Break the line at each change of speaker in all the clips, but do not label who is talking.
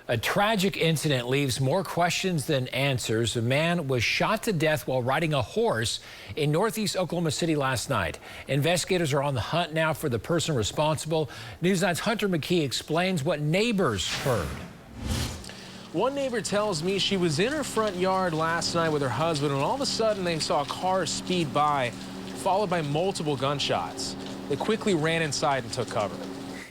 A tragic incident leaves more questions than answers. A man was shot to death while riding a horse in northeast Oklahoma City last night. Investigators are on the hunt now for the person responsible. News 9's Hunter McKee explains what neighbors heard.
One neighbor tells me she was in her front yard last night with her husband, and all of a sudden they saw a car speed by, followed by multiple gunshots. They quickly ran inside and took cover.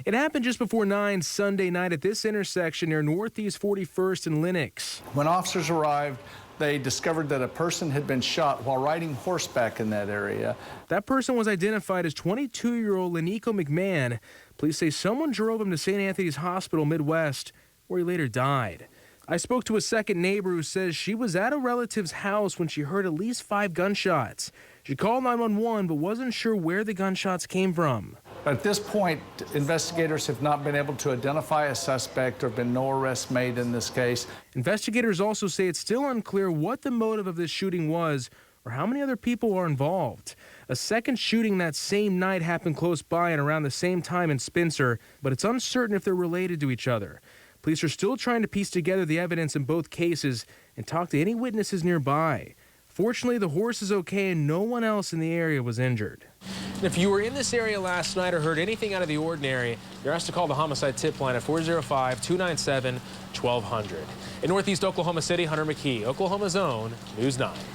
It happened just before 9 Sunday night at this intersection near Northeast 41st and Lenox.
When officers arrived, they discovered that a person had been shot while riding horseback in that area.
That person was identified as 22-year-old Lenico McMahon. Police say someone drove him to St. Anthony's Hospital Midwest, where he later died. I spoke to a second neighbor who says she was at a relative's house when she heard at least 5 gunshots. She called 911 but wasn't sure where the gunshots came from.
At this point, investigators have not been able to identify a suspect. There have been no arrests made in this case.
Investigators also say it's still unclear what the motive of this shooting was or how many other people are involved. A second shooting that same night happened close by and around the same time in Spencer, but it's uncertain if they're related to each other. Police are still trying to piece together the evidence in both cases and talk to any witnesses nearby. Fortunately, the horse is okay and no one else in the area was injured.
If you were in this area last night or heard anything out of the ordinary, you're asked to call the homicide tip line at 405-297-1200. In northeast Oklahoma City, Hunter McKee, Oklahoma's own News 9.